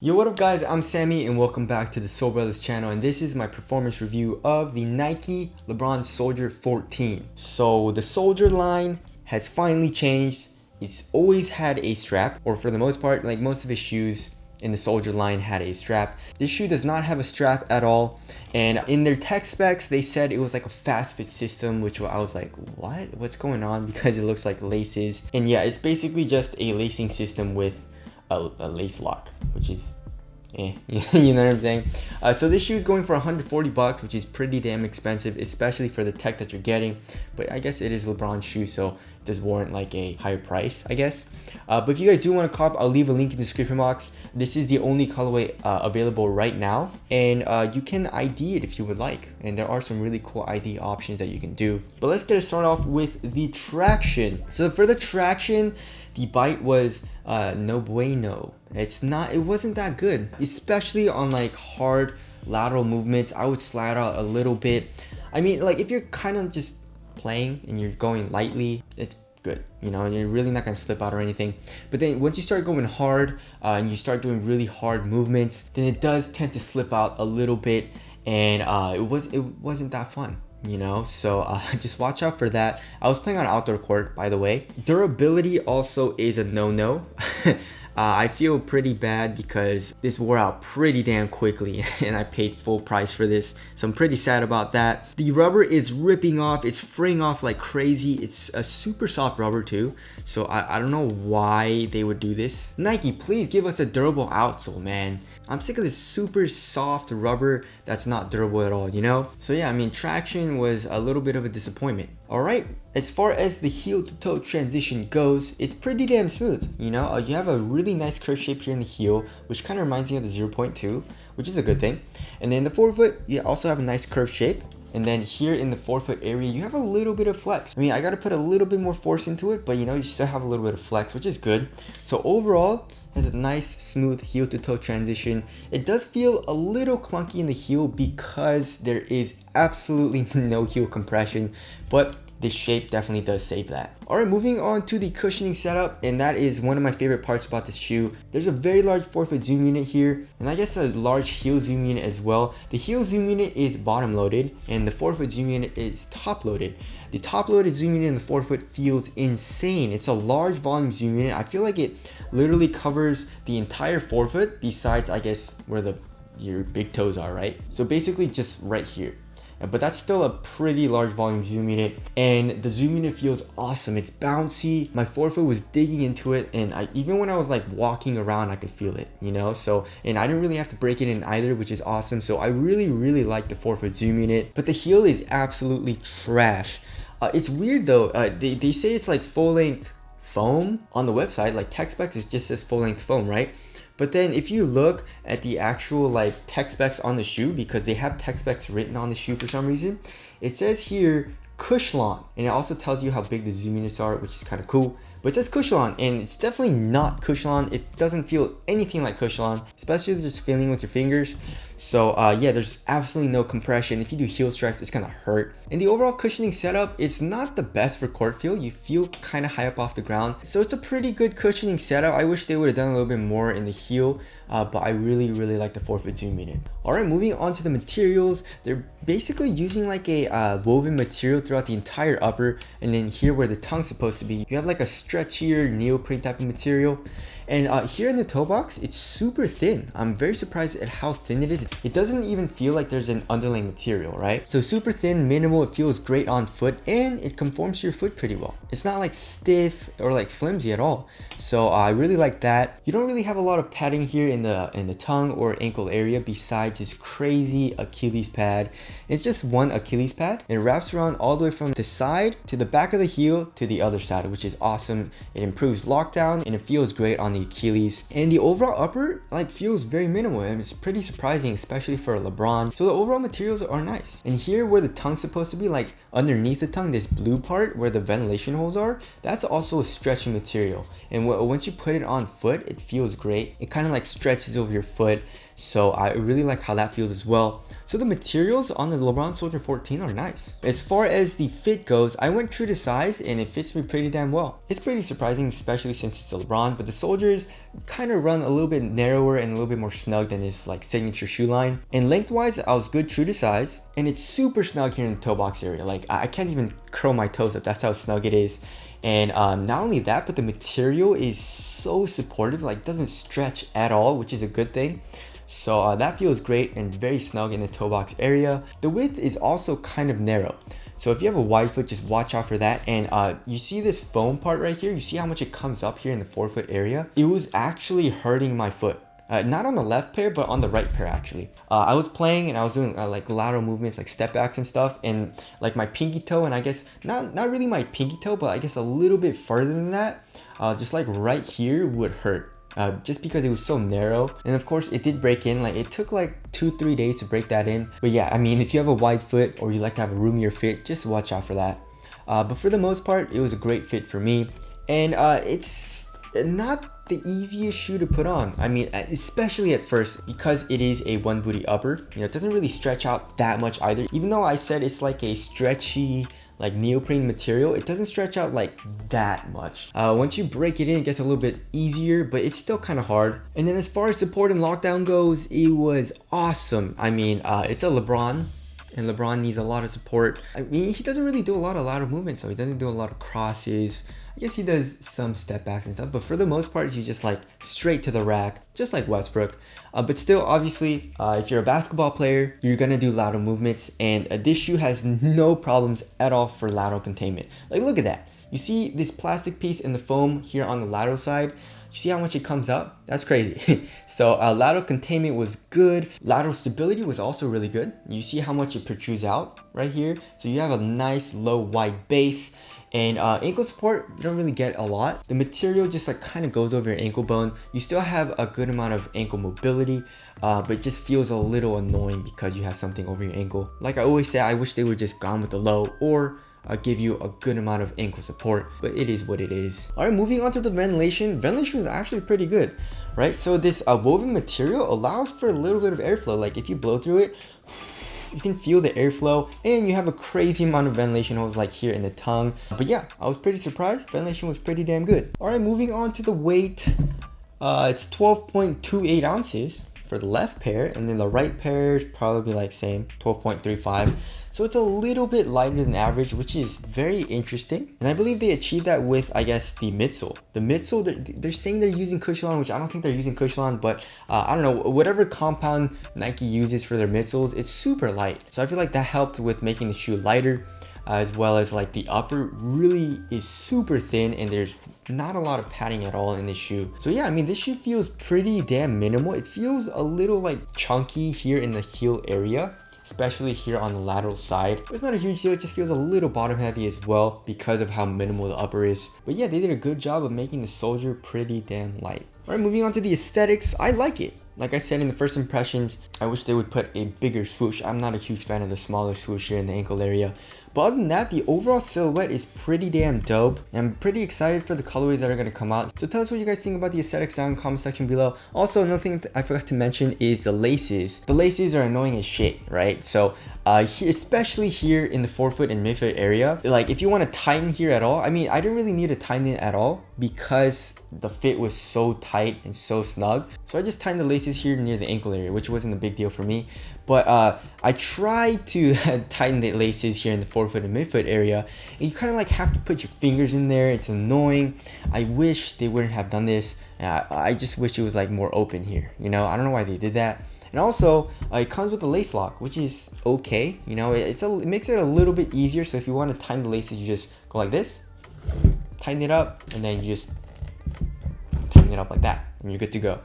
Yo, what up guys, I'm Sammy and welcome back to the Soul Brothers channel, and this is my performance review of the Nike LeBron Soldier 14. So the Soldier line has finally changed. It's always had a strap, or for the most part, like most of his shoes in the Soldier line had a strap. This shoe does not have a strap at all, and in their tech specs they said it was like a fast fit system, which I was like, what's going on, because it looks like laces. And yeah, it's basically just a lacing system with a lace lock, which is you know what I'm saying. So this shoe is going for 140 bucks, which is pretty damn expensive, especially for the tech that you're getting. But I guess it is LeBron's shoe, so it does warrant like a higher price, I guess. But if you guys do want to cop, I'll leave a link in the description box. This is the only colorway available right now, and you can ID it if you would like, and there are some really cool ID options that you can do. But let's get it started off with the traction. So for the traction, the bite was no bueno. It wasn't that good, especially on like hard lateral movements. I would slide out a little bit. I mean, like if you're kind of just playing and you're going lightly, it's good, you know, and you're really not gonna slip out or anything. But then once you start going hard and you start doing really hard movements, then it does tend to slip out a little bit, and it wasn't that fun, you know. So just watch out for that. I was playing on outdoor court, by the way. Durability also is a no-no. I feel pretty bad because this wore out pretty damn quickly and I paid full price for this, so I'm pretty sad about that. The rubber is ripping off, it's fraying off like crazy. It's a super soft rubber too, so I don't know why they would do this. Nike, please give us a durable outsole, man. I'm sick of this super soft rubber that's not durable at all, you know? So yeah, I mean, traction was a little bit of a disappointment. Alright, as far as the heel to toe transition goes, it's pretty damn smooth, you know? You have a really nice curve shape here in the heel, which kind of reminds me of the 0.2, which is a good thing. And then the forefoot, you also have a nice curve shape. And then here in the forefoot area, you have a little bit of flex. I mean, I got to put a little bit more force into it, but you know, you still have a little bit of flex, which is good. So overall, has a nice smooth heel to toe transition. It does feel a little clunky in the heel because there is absolutely no heel compression, but this shape definitely does save that. Alright, moving on to the cushioning setup, and that is one of my favorite parts about this shoe. There's a very large forefoot zoom unit here, and I guess a large heel zoom unit as well. The heel zoom unit is bottom loaded, and the forefoot zoom unit is top loaded. The top loaded zoom unit in the forefoot feels insane. It's a large volume zoom unit. I feel like it literally covers the entire forefoot, besides I guess where your big toes are, right? So basically just right here. But that's still a pretty large volume zoom unit, and the zoom unit feels awesome. It's bouncy. My forefoot was digging into it, and even when I was like walking around, I could feel it, you know. So, and I didn't really have to break it in either, which is awesome. So I really like the forefoot zoom unit. But the heel is absolutely trash. It's weird though. They say it's like full length foam on the website. Like tech specs, it just says full length foam, right? But then if you look at the actual like tech specs on the shoe, because they have tech specs written on the shoe for some reason, it says here Cushlon, and it also tells you how big the zoom units are, which is kind of cool. But it says Cushlon, and it's definitely not Cushlon. It doesn't feel anything like Cushlon, especially just feeling with your fingers. So yeah, there's absolutely no compression. If you do heel strikes, it's gonna hurt. And the overall cushioning setup, it's not the best for court feel. You feel kind of high up off the ground, so it's a pretty good cushioning setup. I wish they would have done a little bit more in the heel, but I really like the forefoot zoom unit. All right, moving on to the materials. They're basically using like a woven material throughout the entire upper, and then here where the tongue's supposed to be, you have like a stretchier neoprene type of material. And here in the toe box, it's super thin. I'm very surprised at how thin it is. It doesn't even feel like there's an underlaying material, right? So super thin, minimal, it feels great on foot, and it conforms to your foot pretty well. It's not like stiff or like flimsy at all. So I really like that. You don't really have a lot of padding here in the tongue or ankle area besides this crazy Achilles pad. It's just one Achilles pad. It wraps around all the way from the side to the back of the heel to the other side, which is awesome. It improves lockdown and it feels great on the Achilles. And the overall upper like feels very minimal, and it's pretty surprising, especially for LeBron. So the overall materials are nice. And here where the tongue's supposed to be, like underneath the tongue, this blue part where the ventilation holes are, that's also a stretchy material. And once you put it on foot, it feels great. It kind of like stretches over your foot. So I really like how that feels as well. So the materials on the LeBron Soldier 14 are nice. As far as the fit goes, I went true to size and it fits me pretty damn well. It's pretty surprising, especially since it's a LeBron, but the Soldiers kind of run a little bit narrower and a little bit more snug than his like signature shoe line. And lengthwise, I was good true to size, and it's super snug here in the toe box area. Like I can't even curl my toes up, that's how snug it is. And not only that, but the material is so supportive, like doesn't stretch at all, which is a good thing. So that feels great and very snug in the toe box area. The width is also kind of narrow. So if you have a wide foot, just watch out for that. And you see this foam part right here? You see how much it comes up here in the forefoot area? It was actually hurting my foot. Not on the left pair, but on the right pair actually. I was playing and I was doing like lateral movements, like step backs and stuff, and like my pinky toe, and I guess not really my pinky toe, but I guess a little bit further than that, just like right here would hurt. Just because it was so narrow. And of course it did break in, like it took like 2-3 days to break that in. But yeah, I mean, if you have a wide foot or you like to have a roomier fit, just watch out for that. But for the most part, it was a great fit for me. And it's not the easiest shoe to put on. I mean, especially at first, because it is a one booty upper. You know, it doesn't really stretch out that much either. Even though I said it's like a stretchy, like neoprene material, it doesn't stretch out like that much. Once you break it in, it gets a little bit easier, but it's still kind of hard. And then as far as support and lockdown goes, it was awesome. I mean, it's a Lebron, and Lebron needs a lot of support. I mean, he doesn't really do a lot of movements, so he doesn't do a lot of crosses. I guess he does some step backs and stuff, but for the most part, he's just like straight to the rack, just like Westbrook. But still, obviously, if you're a basketball player, you're gonna do lateral movements, and this shoe has no problems at all for lateral containment. Like, look at that. You see this plastic piece in the foam here on the lateral side? You see how much it comes up? That's crazy. So lateral containment was good. Lateral stability was also really good. You see how much it protrudes out right here? So you have a nice low wide base. And ankle support, you don't really get a lot. The material just like kind of goes over your ankle bone. You still have a good amount of ankle mobility, but it just feels a little annoying because you have something over your ankle. Like I always say, I wish they were just gone with the low, or give you a good amount of ankle support, but it is what it is. All right, moving on to the ventilation. Ventilation is actually pretty good, right? So this woven material allows for a little bit of airflow. Like if you blow through it, you can feel the airflow, and you have a crazy amount of ventilation holes like here in the tongue. But yeah, I was pretty surprised. Ventilation was pretty damn good. All right, moving on to the weight. It's 12.28 ounces for the left pair, and then the right pair is probably like same, 12.35. So it's a little bit lighter than average, which is very interesting. And I believe they achieved that with, I guess, the midsole. The midsole, they're saying they're using Cushion, which I don't think they're using Cushion, but I don't know, whatever compound Nike uses for their midsoles, it's super light. So I feel like that helped with making the shoe lighter, as well as like the upper really is super thin, and there's not a lot of padding at all in this shoe. So yeah, I mean, this shoe feels pretty damn minimal. It feels a little like chunky here in the heel area, especially here on the lateral side. It's not a huge deal, it just feels a little bottom heavy as well because of how minimal the upper is. But yeah, they did a good job of making the Soldier pretty damn light. All right, moving on to the aesthetics, I like it. Like I said in the first impressions, I wish they would put a bigger swoosh. I'm not a huge fan of the smaller swoosh here in the ankle area. But other than that, the overall silhouette is pretty damn dope. I'm pretty excited for the colorways that are going to come out. So tell us what you guys think about the aesthetics down in the comment section below. Also, another thing I forgot to mention is the laces. The laces are annoying as shit, right? So especially here in the forefoot and midfoot area, like if you want to tighten here at all, I mean, I didn't really need to tighten it at all because the fit was so tight and so snug. So I just tightened the laces here near the ankle area, which wasn't a big deal for me. But I tried to tighten the laces here in the forefoot and midfoot area, and you kind of like have to put your fingers in there. It's annoying. I wish they wouldn't have done this. I just wish it was like more open here, you know? I don't know why they did that. And also, it comes with a lace lock, which is okay. You know, it makes it a little bit easier. So if you want to tighten the laces, you just go like this, tighten it up, and then you just tighten it up like that, and you're good to go.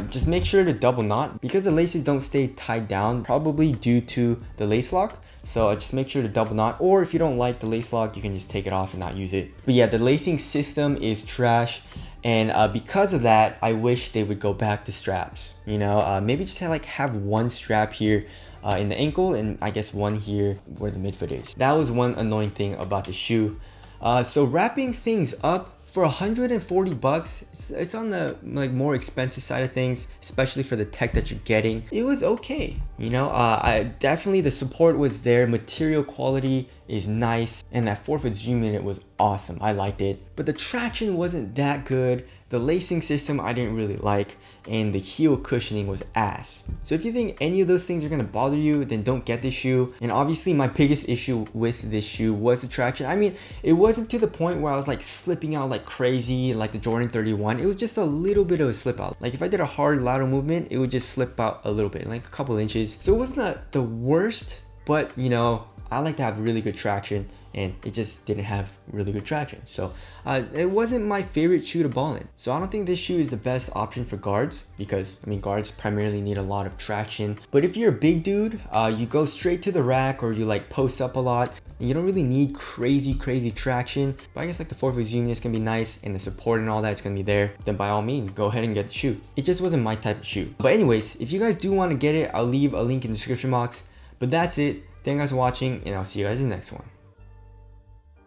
Just make sure to double knot because the laces don't stay tied down, probably due to the lace lock. So just make sure to double knot, or if you don't like the lace lock, you can just take it off and not use it. But yeah, the lacing system is trash. And because of that, I wish they would go back to straps. You know, maybe just have one strap here in the ankle, and I guess one here where the midfoot is. That was one annoying thing about the shoe. So wrapping things up, for 140 bucks, it's on the more expensive side of things, especially for the tech that you're getting. It was okay, you know. Definitely the support was there, material quality is nice, and that forefoot zoom in it was awesome. I liked it, but the traction wasn't that good. the lacing system I didn't really like, and the heel cushioning was ass. So if you think any of those things are gonna bother you, then don't get this shoe. And obviously my biggest issue with this shoe was the traction. I mean, it wasn't to the point where I was like slipping out like crazy like the Jordan 31. It was just a little bit of a slip out. Like if I did a hard lateral movement, it would just slip out a little bit, like a couple inches. So it wasn't the worst, but you know, I like to have really good traction, and it just didn't have really good traction. So it wasn't my favorite shoe to ball in. So I don't think this shoe is the best option for guards, because I mean, guards primarily need a lot of traction. But if you're a big dude, you go straight to the rack, or you like post up a lot, and you don't really need crazy traction. But I guess like the forefoot zoom is gonna be nice, and the support and all that is gonna be there, then by all means, go ahead and get the shoe. It just wasn't my type of shoe. But anyways, if you guys do want to get it, I'll leave a link in the description box. But that's it. Thank you guys for watching, and I'll see you guys in the next one.